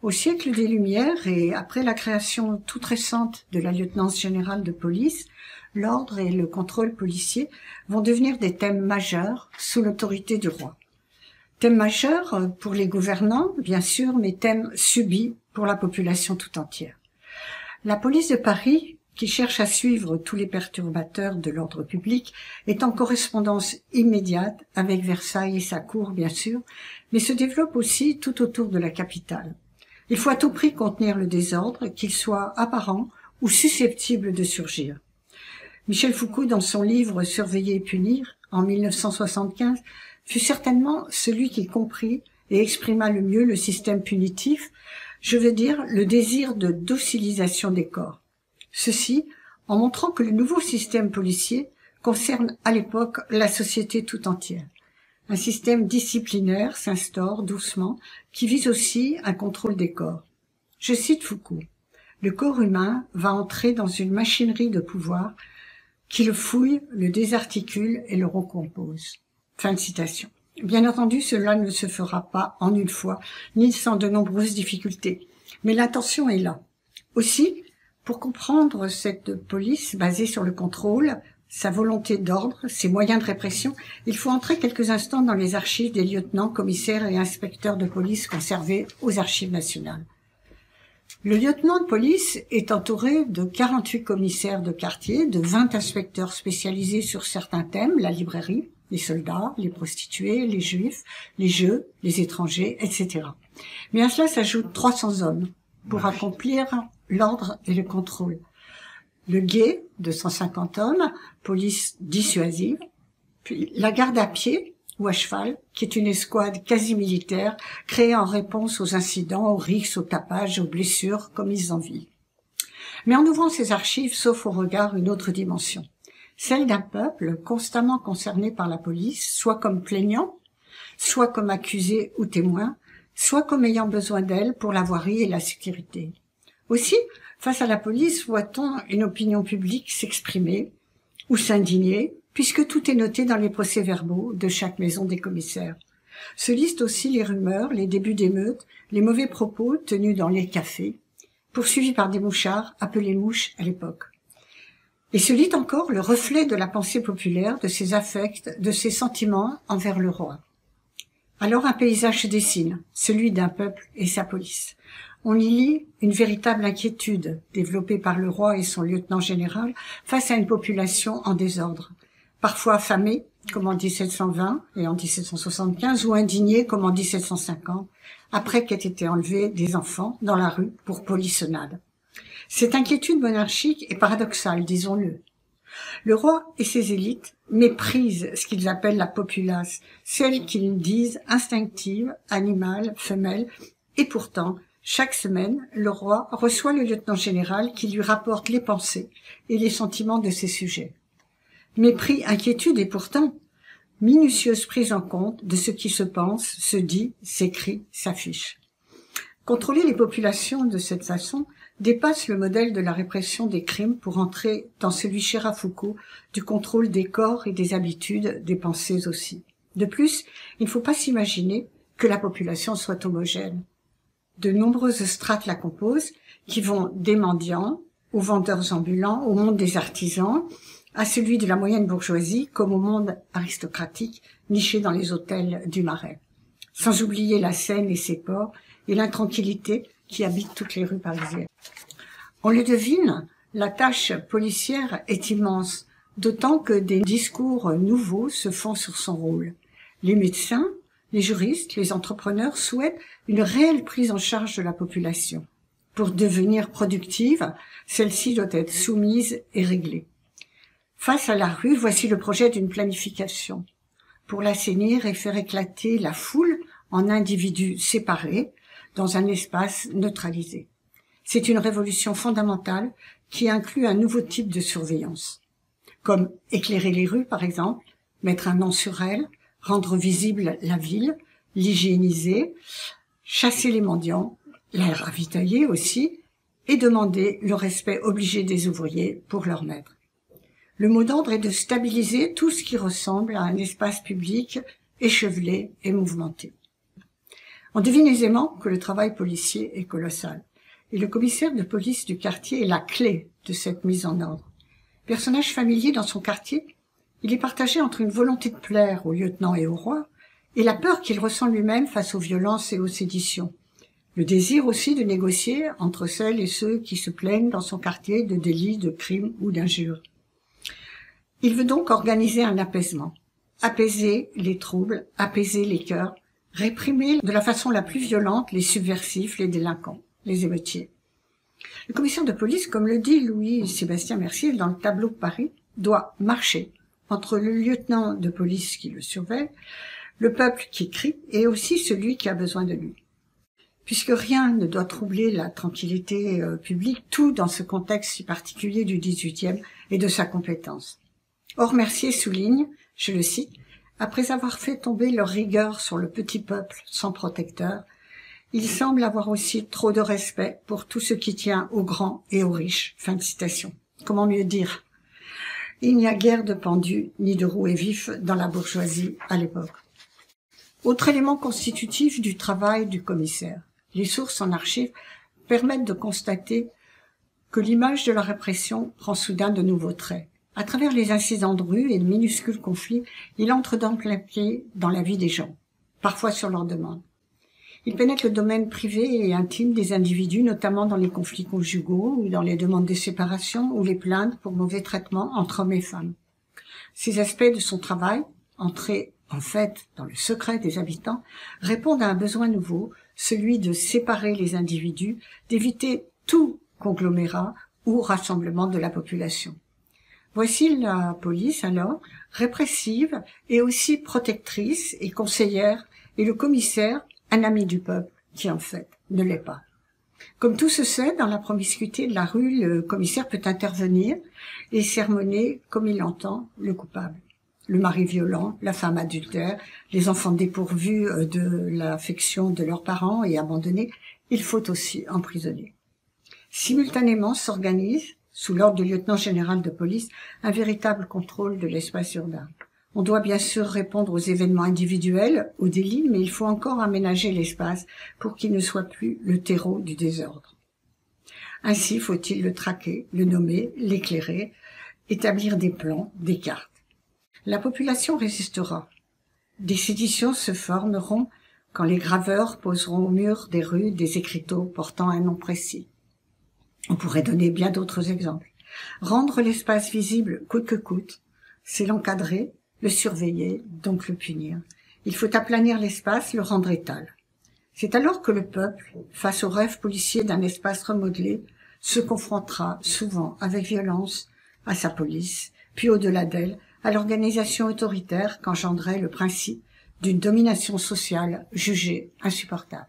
Au siècle des Lumières et après la création toute récente de la lieutenance générale de police, l'ordre et le contrôle policier vont devenir des thèmes majeurs sous l'autorité du roi. Thèmes majeurs pour les gouvernants, bien sûr, mais thèmes subis pour la population tout entière. La police de Paris, qui cherche à suivre tous les perturbateurs de l'ordre public, est en correspondance immédiate avec Versailles et sa cour, bien sûr, mais se développe aussi tout autour de la capitale. Il faut à tout prix contenir le désordre, qu'il soit apparent ou susceptible de surgir. Michel Foucault, dans son livre « Surveiller et punir », en 1975, fut certainement celui qui comprit et exprima le mieux le système punitif, je veux dire le désir de docilisation des corps. Ceci en montrant que le nouveau système policier concerne à l'époque la société tout entière. Un système disciplinaire s'instaure doucement, qui vise aussi un contrôle des corps. Je cite Foucault. « Le corps humain va entrer dans une machinerie de pouvoir qui le fouille, le désarticule et le recompose. » Fin de citation. Bien entendu, cela ne se fera pas en une fois, ni sans de nombreuses difficultés. Mais l'intention est là. Aussi, pour comprendre cette police basée sur le contrôle, sa volonté d'ordre, ses moyens de répression, il faut entrer quelques instants dans les archives des lieutenants, commissaires et inspecteurs de police conservés aux archives nationales. Le lieutenant de police est entouré de 48 commissaires de quartier, de 20 inspecteurs spécialisés sur certains thèmes, la librairie, les soldats, les prostituées, les juifs, les jeux, les étrangers, etc. Mais à cela s'ajoutent 300 hommes pour accomplir l'ordre et le contrôle. Le guet, 250 hommes, police dissuasive, puis la garde à pied ou à cheval, qui est une escouade quasi militaire créée en réponse aux incidents, aux rixes, aux tapages, aux blessures commises en ville. Mais en ouvrant ces archives s'offre au regard une autre dimension, celle d'un peuple constamment concerné par la police, soit comme plaignant, soit comme accusé ou témoin, soit comme ayant besoin d'elle pour la voirie et la sécurité. Aussi, face à la police, voit-on une opinion publique s'exprimer ou s'indigner, puisque tout est noté dans les procès-verbaux de chaque maison des commissaires. Se listent aussi les rumeurs, les débuts d'émeutes, les mauvais propos tenus dans les cafés, poursuivis par des mouchards, appelés mouches à l'époque. Et se lit encore le reflet de la pensée populaire, de ses affects, de ses sentiments envers le roi. Alors un paysage se dessine, celui d'un peuple et sa police. On y lit une véritable inquiétude développée par le roi et son lieutenant général face à une population en désordre, parfois affamée, comme en 1720 et en 1775, ou indignée, comme en 1750, après qu'aient été enlevés des enfants dans la rue pour polissonnade. Cette inquiétude monarchique est paradoxale, disons-le. Le roi et ses élites méprisent ce qu'ils appellent la populace, celle qu'ils disent instinctive, animale, femelle, et pourtant, chaque semaine, le roi reçoit le lieutenant général qui lui rapporte les pensées et les sentiments de ses sujets. Mépris, inquiétude et pourtant, minutieuse prise en compte de ce qui se pense, se dit, s'écrit, s'affiche. Contrôler les populations de cette façon dépasse le modèle de la répression des crimes pour entrer dans celui cher à Foucault du contrôle des corps et des habitudes, des pensées aussi. De plus, il ne faut pas s'imaginer que la population soit homogène. De nombreuses strates la composent, qui vont des mendiants aux vendeurs ambulants, au monde des artisans, à celui de la moyenne bourgeoisie, comme au monde aristocratique, niché dans les hôtels du Marais. Sans oublier la Seine et ses ports, et l'intranquillité qui habite toutes les rues parisiennes. On le devine, la tâche policière est immense, d'autant que des discours nouveaux se font sur son rôle. Les médecins, les juristes, les entrepreneurs souhaitent une réelle prise en charge de la population. Pour devenir productive, celle-ci doit être soumise et réglée. Face à la rue, voici le projet d'une planification. Pour l'assainir et faire éclater la foule en individus séparés dans un espace neutralisé. C'est une révolution fondamentale qui inclut un nouveau type de surveillance, comme éclairer les rues par exemple, mettre un nom sur elles, rendre visible la ville, l'hygiéniser, chasser les mendiants, la ravitailler aussi, et demander le respect obligé des ouvriers pour leur maître. Le mot d'ordre est de stabiliser tout ce qui ressemble à un espace public échevelé et mouvementé. On devine aisément que le travail policier est colossal. Et le commissaire de police du quartier est la clé de cette mise en ordre. Personnage familier dans son quartier, il est partagé entre une volonté de plaire au lieutenant et au roi, et la peur qu'il ressent lui-même face aux violences et aux séditions. Le désir aussi de négocier entre celles et ceux qui se plaignent dans son quartier de délits, de crimes ou d'injures. Il veut donc organiser un apaisement, apaiser les troubles, apaiser les cœurs, réprimer de la façon la plus violente les subversifs, les délinquants, les émeutiers. Le commissaire de police, comme le dit Louis-Sébastien Mercier dans le tableau de Paris, doit marcher entre le lieutenant de police qui le surveille, le peuple qui crie et aussi celui qui a besoin de lui. Puisque rien ne doit troubler la tranquillité publique, tout dans ce contexte si particulier du XVIIIe et de sa compétence. Or Mercier souligne, je le cite, « Après avoir fait tomber leur rigueur sur le petit peuple sans protecteur, il semble avoir aussi trop de respect pour tout ce qui tient aux grands et aux riches. » Fin de citation. Comment mieux dire? Il n'y a guère de pendus ni de roués vifs dans la bourgeoisie à l'époque. Autre élément constitutif du travail du commissaire. Les sources en archives permettent de constater que l'image de la répression prend soudain de nouveaux traits. À travers les incidents de rue et de minuscules conflits, il entre dans plein pied dans la vie des gens, parfois sur leur demande. Il pénètre le domaine privé et intime des individus, notamment dans les conflits conjugaux ou dans les demandes de séparation ou les plaintes pour mauvais traitements entre hommes et femmes. Ces aspects de son travail, entrés en fait dans le secret des habitants, répondent à un besoin nouveau, celui de séparer les individus, d'éviter tout conglomérat ou rassemblement de la population. Voici la police alors, répressive et aussi protectrice et conseillère, et le commissaire, un ami du peuple, qui en fait ne l'est pas. Comme tout se sait, dans la promiscuité de la rue, le commissaire peut intervenir et sermonner, comme il l'entend, le coupable. Le mari violent, la femme adultère, les enfants dépourvus de l'affection de leurs parents et abandonnés, il faut aussi emprisonner. Simultanément s'organise, sous l'ordre du lieutenant général de police, un véritable contrôle de l'espace urbain. On doit bien sûr répondre aux événements individuels, aux délits, mais il faut encore aménager l'espace pour qu'il ne soit plus le terreau du désordre. Ainsi faut-il le traquer, le nommer, l'éclairer, établir des plans, des cartes. La population résistera. Des séditions se formeront quand les graveurs poseront au mur des rues des écriteaux portant un nom précis. On pourrait donner bien d'autres exemples. Rendre l'espace visible coûte que coûte, c'est l'encadrer, le surveiller, donc le punir. Il faut aplanir l'espace, le rendre étal. C'est alors que le peuple, face au rêve policier d'un espace remodelé, se confrontera souvent avec violence à sa police, puis au-delà d'elle, à l'organisation autoritaire qu'engendrait le principe d'une domination sociale jugée insupportable.